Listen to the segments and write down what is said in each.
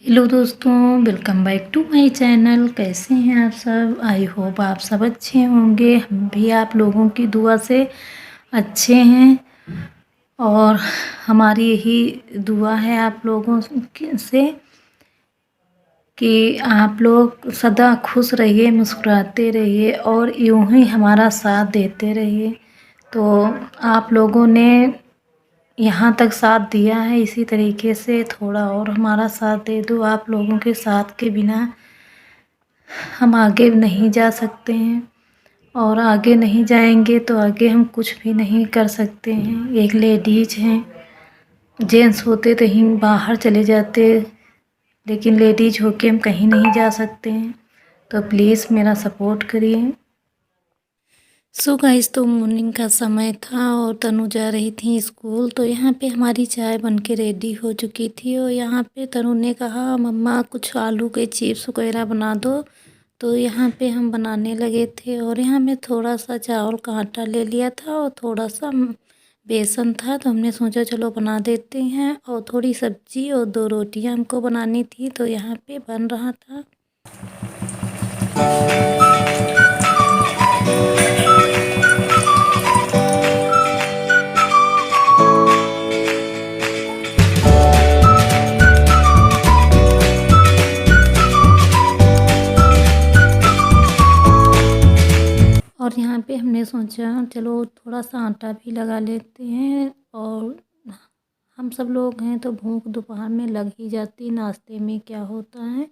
Hello दोस्तों, welcome back to my channel. कैसे हैं आप सब? आई होप आप सब अच्छे होंगे। हम भी आप लोगों की दुआ से अच्छे हैं और हमारी यही दुआ है आप लोगों से कि आप लोग सदा खुश रहिए, मुस्कुराते रहिए और यूं ही हमारा साथ देते रहिए। तो आप लोगों ने यहाँ तक साथ दिया है, इसी तरीके से थोड़ा और हमारा साथ दे दो। आप लोगों के साथ के बिना हम आगे नहीं जा सकते हैं और आगे नहीं जाएंगे तो आगे हम कुछ भी नहीं कर सकते हैं। एक लेडीज हैं, जेंट्स होते तो ही बाहर चले जाते, लेकिन लेडीज होके हम कहीं नहीं जा सकते हैं। तो प्लीज़ मेरा सपोर्ट करिए। सो गाइस, तो मॉर्निंग का समय था और तनु जा रही थी स्कूल। तो यहाँ पे हमारी चाय बन के रेडी हो चुकी थी और यहाँ पे तनु ने कहा मम्मा कुछ आलू के चिप्स वगैरह बना दो। तो यहाँ पे हम बनाने लगे थे और यहाँ में थोड़ा सा चावल का आटा ले लिया था और थोड़ा सा बेसन था। तो हमने सोचा चलो बना देते हैं। और थोड़ी सब्जी और 2 रोटियाँ हमको बनानी थी, तो यहाँ पे बन रहा था। और यहाँ पे हमने सोचा चलो थोड़ा सा आटा भी लगा लेते हैं। और हम सब लोग हैं तो भूख दोपहर में लग ही जाती, नाश्ते में क्या होता है।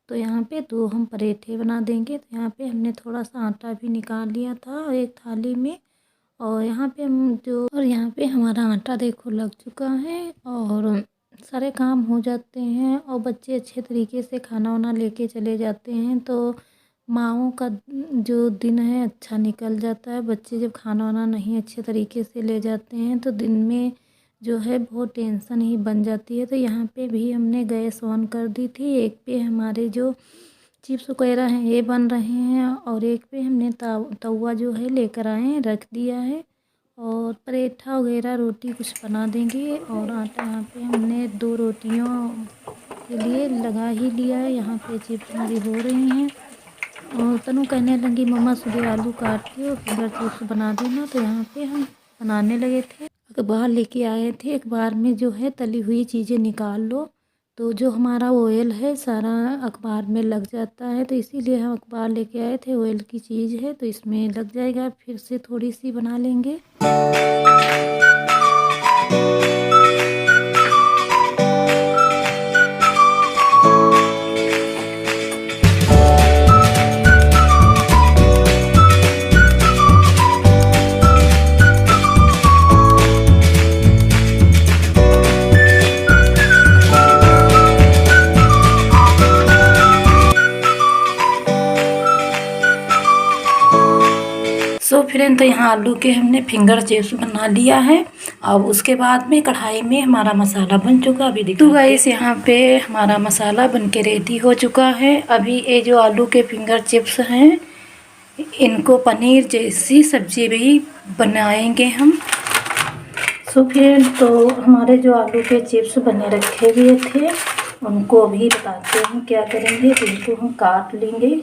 तो यहाँ पे 2 हम पराठे बना देंगे। तो यहाँ पे हमने थोड़ा सा आटा भी निकाल लिया था एक थाली में। और यहाँ पे हमारा आटा देखो लग चुका है और सारे काम हो जाते हैं और बच्चे अच्छे तरीके से खाना वाना लेके चले जाते हैं। तो माँओं का जो दिन है अच्छा निकल जाता है। बच्चे जब खाना वाना नहीं अच्छे तरीके से ले जाते हैं तो दिन में जो है बहुत टेंशन ही बन जाती है। तो यहाँ पे भी हमने गैस ऑन कर दी थी। एक पे हमारे जो चिप्स वगैरह हैं ये बन रहे हैं और एक पे हमने तवा जो है लेकर आए हैं, रख दिया है। और पराठा वगैरह रोटी कुछ बना देंगे। और आटा यहाँ पे हमने 2 रोटियों के लिए लगा ही लिया है। यहाँ पे चिप्स हमारी हो रही हैं और तनु कहने लगी मम्मा सुबह आलू काट के और फिंगर चिप्स बना देना। तो यहाँ पे हम बनाने लगे थे। अखबार लेके आए थे, अखबार में जो है तली हुई चीज़ें निकाल लो तो जो हमारा ऑयल है सारा अखबार में लग जाता है। तो इसीलिए हम अखबार लेके आए थे, ऑयल की चीज़ है तो इसमें लग जाएगा। फिर से थोड़ी सी बना लेंगे। सो फ्रेंड, तो यहाँ आलू के हमने फिंगर चिप्स बना लिया है। अब उसके बाद में कढ़ाई में हमारा मसाला बन चुका, अभी देखो गाइस यहाँ पे हमारा मसाला बन के रेडी हो चुका है। अभी ये जो आलू के फिंगर चिप्स हैं इनको पनीर जैसी सब्जी भी बनाएंगे हम। सो फ्रेंड, तो हमारे जो आलू के चिप्स बने रखे हुए थे उनको अभी बताते हैं क्या करेंगे। तो इनको हम काट लेंगे।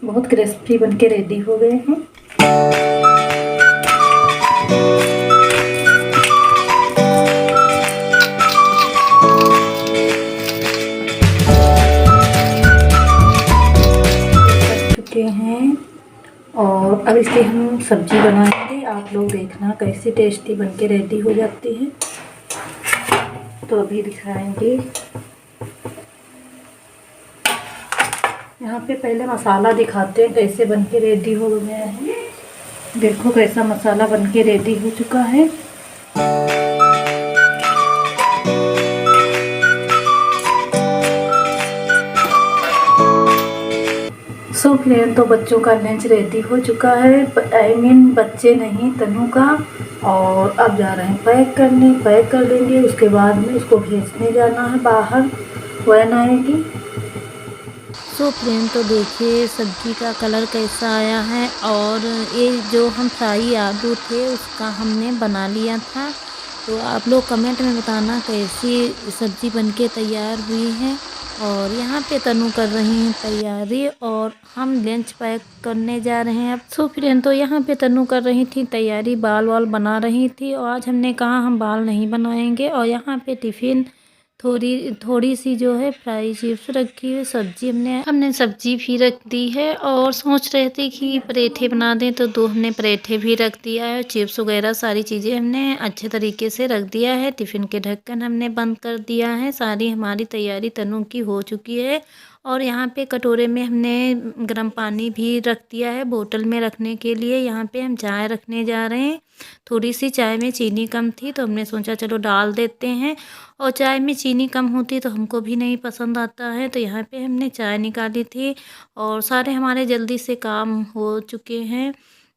बहुत क्रिस्पी बन के रेडी हो गए हैं। चुके हैं और अब इसकी हम सब्जी बनाएंगे। आप लोग देखना कैसी टेस्टी बन के रेडी हो जाती है। तो अभी दिखाएंगे। यहाँ पे पहले मसाला दिखाते हैं कैसे बन के रेडी हो गया है। देखो कैसा मसाला बन के रेडी हो चुका है। सो फ्रेंड, तो बच्चों का लंच रेडी हो चुका है। बच्चे नहीं, तनु का। और अब जा रहे हैं पैक करने। पैक कर देंगे, उसके बाद में उसको भेजने जाना है बाहर, वैन आएगी। सो फ्रेंड तो देखिए सब्जी का कलर कैसा आया है। और ये जो हम फ्राई आलू थे उसका हमने बना लिया था। तो आप लोग कमेंट में बताना कैसी सब्जी बनके तैयार हुई है। और यहाँ पे तनु कर रही हैं तैयारी और हम लंच पैक करने जा रहे हैं अब। सो फ्रेंड तो यहाँ पे तनु कर रही थी तैयारी, बाल वाल बना रही थी। और आज हमने कहा हम बाल नहीं बनाएंगे। और यहाँ पे टिफ़िन थोड़ी सी जो है फ्राई चिप्स रखी है, सब्जी हमने सब्जी भी रख दी है। और सोच रहे थे कि पराठे बना दें, तो 2 हमने पराठे भी रख दिया है। चिप्स वगैरह सारी चीज़ें हमने अच्छे तरीके से रख दिया है। टिफ़िन के ढक्कन हमने बंद कर दिया है। सारी हमारी तैयारी तनु की हो चुकी है। और यहाँ पे कटोरे में हमने गर्म पानी भी रख दिया है बोतल में रखने के लिए। यहाँ पे हम चाय रखने जा रहे हैं। थोड़ी सी चाय में चीनी कम थी तो हमने सोचा चलो डाल देते हैं। और चाय में चीनी कम होती तो हमको भी नहीं पसंद आता है। तो यहाँ पे हमने चाय निकाली थी और सारे हमारे जल्दी से काम हो चुके हैं।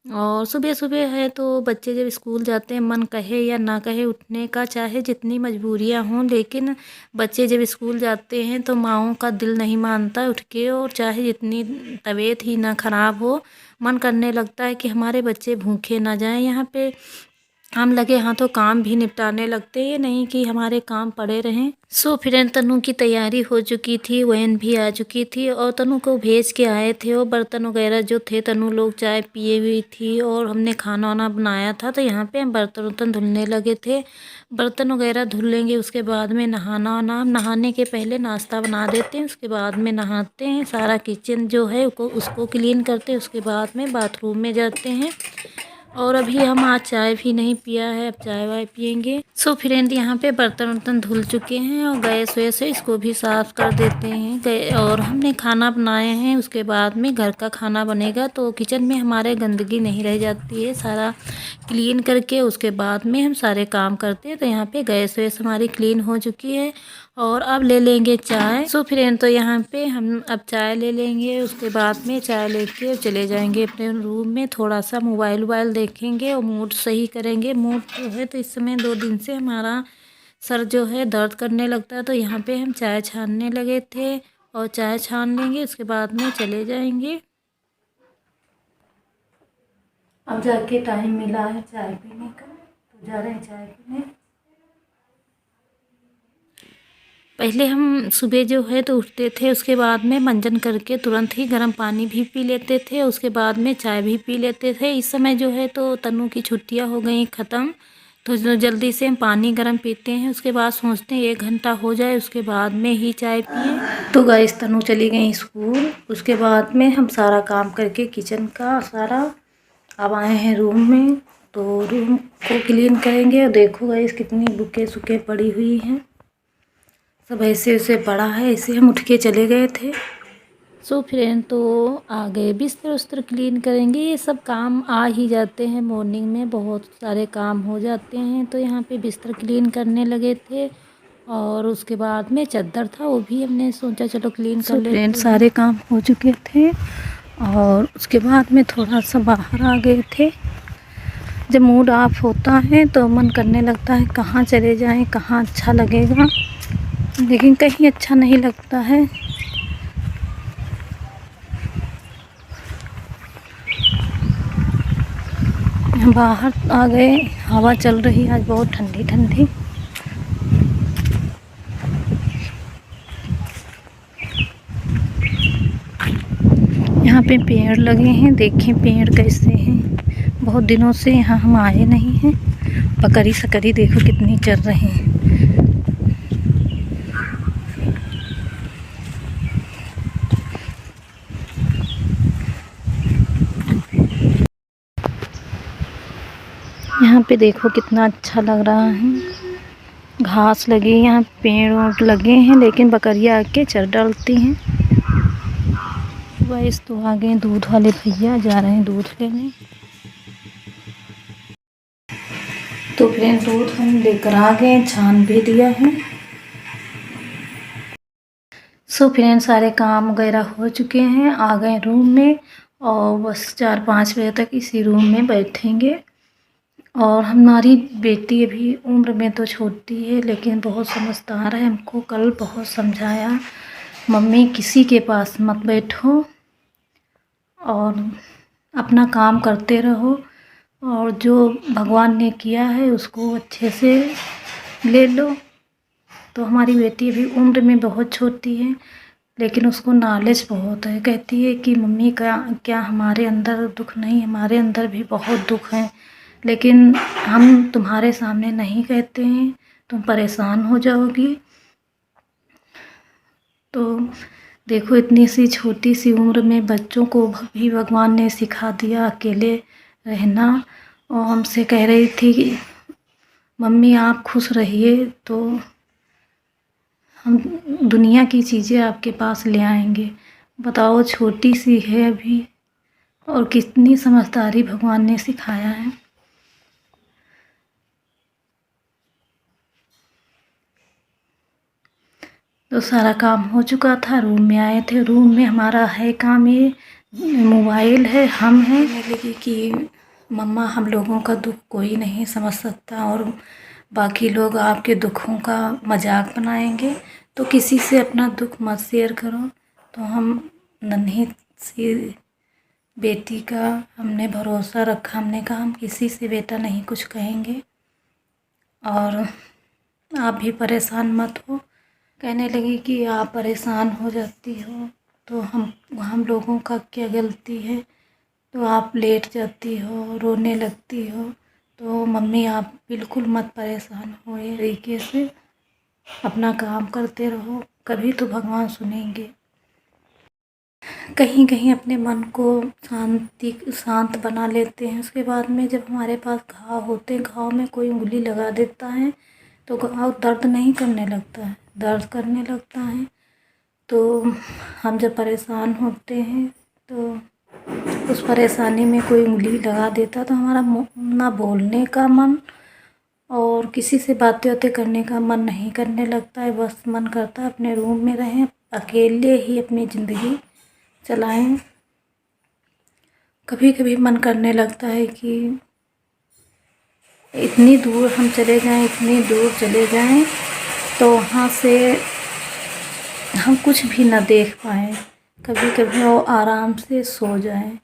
और सुबह सुबह है तो बच्चे जब स्कूल जाते हैं, मन कहे या ना कहे उठने का, चाहे जितनी मजबूरियां हों, लेकिन बच्चे जब स्कूल जाते हैं तो माँओं का दिल नहीं मानता उठ के। और चाहे जितनी तबीयत ही ना ख़राब हो, मन करने लगता है कि हमारे बच्चे भूखे ना जाएं। यहाँ पे हम लगे हाथों काम भी निपटाने लगते, ये नहीं कि हमारे काम पड़े रहें। सो फिर तनु की तैयारी हो चुकी थी, वैन भी आ चुकी थी और तनु को भेज के आए थे। और बर्तन वगैरह जो थे, तनु लोग चाय पिए हुई थी और हमने खाना वाना बनाया था। तो यहाँ पे हम बर्तन वर्तन धुलने लगे थे। बर्तन वगैरह धुल लेंगे, उसके बाद में नहाना वाना, नहाने के पहले नाश्ता बना देते हैं, उसके बाद में नहाते हैं। सारा किचन जो है उसको क्लीन करते हैं, उसके बाद में बाथरूम में जाते हैं। और अभी हम आज चाय भी नहीं पिया है, अब चाय वाय पियेंगे। सो फ्रेंड यहाँ पे बर्तन वर्तन धुल चुके हैं और गैस वैस है इसको भी साफ़ कर देते हैं। और हमने खाना बनाए हैं, उसके बाद में घर का खाना बनेगा तो किचन में हमारे गंदगी नहीं रह जाती है। सारा क्लीन करके उसके बाद में हम सारे काम करते हैं। तो यहाँ पे गैस वैस हमारी क्लीन हो चुकी है और अब ले लेंगे चाय। सो फ्रेंड तो यहाँ पे हम अब चाय ले लेंगे, उसके बाद में चाय लेके चले जाएंगे अपने रूम में। थोड़ा सा मोबाइल वोबाइल देखेंगे और मूड सही करेंगे। मूड जो है तो इस समय 2 दिन से हमारा सर जो है दर्द करने लगता है। तो यहाँ पे हम चाय छानने लगे थे और चाय छान लेंगे, उसके बाद में चले जाएंगे। अब जाके टाइम मिला है चाय पीने का, तो जा रहे हैं चाय पीने। पहले हम सुबह जो है तो उठते थे, उसके बाद में मंजन करके तुरंत ही गर्म पानी भी पी लेते थे, उसके बाद में चाय भी पी लेते थे। इस समय जो है तो तनु की छुट्टियां हो गई ख़त्म, तो जल्दी से हम पानी गर्म पीते हैं। उसके बाद सोचते हैं 1 घंटा हो जाए उसके बाद में ही चाय पिए। तो गाइस तनु चली गई स्कूल, उसके बाद में हम सारा काम करके किचन का सारा अब आए हैं रूम में। तो रूम को क्लीन करेंगे। और देखो गाइस कितनी बुकें सुकें पड़ी हुई हैं, सब ऐसे ऐसे पड़ा है, ऐसे हम उठ के चले गए थे। सो फ्रेंड तो आ गए, बिस्तर उस्तर क्लीन करेंगे। ये सब काम आ ही जाते हैं, मॉर्निंग में बहुत सारे काम हो जाते हैं। तो यहाँ पे बिस्तर क्लीन करने लगे थे और उसके बाद में चादर था वो भी हमने सोचा चलो क्लीन कर लेते हैं। फ्रेंड सारे काम हो चुके थे और उसके बाद में थोड़ा सा बाहर आ गए थे। जब मूड ऑफ होता है तो मन करने लगता है कहाँ चले जाएं, कहाँ अच्छा लगेगा, लेकिन कहीं अच्छा नहीं लगता है। बाहर आ गए, हवा चल रही है आज बहुत ठंडी ठंडी। यहाँ पे पेड़ लगे हैं, देखें पेड़ कैसे हैं। बहुत दिनों से यहाँ हम आए नहीं हैं। बकरी सकरी देखो कितनी चल रही हैं। यहाँ पे देखो कितना अच्छा लग रहा है, घास लगी, यहाँ पेड़ ओड़ लगे हैं, लेकिन बकरियाँ आके चर डालती हैं। वैसे तो आ गए दूध वाले भैया, जा रहे हैं दूध लेने। तो फ्रेंड दूध हम लेकर आ गए, छान भी दिया है। सो फ्रेंड सारे काम वगैरह हो चुके हैं, आ गए रूम में और बस 4-5 बजे तक इसी रूम में बैठेंगे। और हमारी बेटी अभी उम्र में तो छोटी है, लेकिन बहुत समझदार है। हमको कल बहुत समझाया, मम्मी किसी के पास मत बैठो और अपना काम करते रहो, और जो भगवान ने किया है उसको अच्छे से ले लो। तो हमारी बेटी अभी उम्र में बहुत छोटी है, लेकिन उसको नॉलेज बहुत है। कहती है कि मम्मी क्या क्या हमारे अंदर दुख नहीं, हमारे अंदर भी बहुत दुख है, लेकिन हम तुम्हारे सामने नहीं कहते हैं, तुम परेशान हो जाओगी। तो देखो, इतनी सी छोटी सी उम्र में बच्चों को भी भगवान ने सिखा दिया अकेले रहना। और हमसे कह रही थी कि मम्मी आप खुश रहिए तो हम दुनिया की चीज़ें आपके पास ले आएंगे। बताओ, छोटी सी है अभी, और कितनी समझदारी भगवान ने सिखाया है। तो सारा काम हो चुका था, रूम में आए थे। रूम में हमारा है काम, ये मोबाइल है, हम हैं। लगी कि मम्मा हम लोगों का दुख कोई नहीं समझ सकता, और बाकी लोग आपके दुखों का मजाक बनाएंगे, तो किसी से अपना दुख मत शेयर करो। तो हम नन्ही सी बेटी का हमने भरोसा रखा, हमने कहा हम किसी से बेटा नहीं कुछ कहेंगे, और आप भी परेशान मत हो। कहने लगी कि आप परेशान हो जाती हो तो हम लोगों का क्या गलती है, तो आप लेट जाती हो, रोने लगती हो। तो मम्मी आप बिल्कुल मत परेशान हो, ये तरीके से अपना काम करते रहो, कभी तो भगवान सुनेंगे। कहीं कहीं अपने मन को शांत बना लेते हैं। उसके बाद में जब हमारे पास घाव होते हैं, घाव में कोई उंगली लगा देता है तो घाव दर्द नहीं करने लगता है, दर्द करने लगता है। तो हम जब परेशान होते हैं तो उस परेशानी में कोई उंगली लगा देता तो हमारा ना बोलने का मन और किसी से बातें करने का मन नहीं करने लगता है। बस मन करता है अपने रूम में रहें, अकेले ही अपनी ज़िंदगी चलाएं। कभी कभी मन करने लगता है कि इतनी दूर हम चले जाएं, इतनी दूर चले जाएं तो वहाँ से हम कुछ भी ना देख पाएँ। कभी कभी वो आराम से सो जाएं।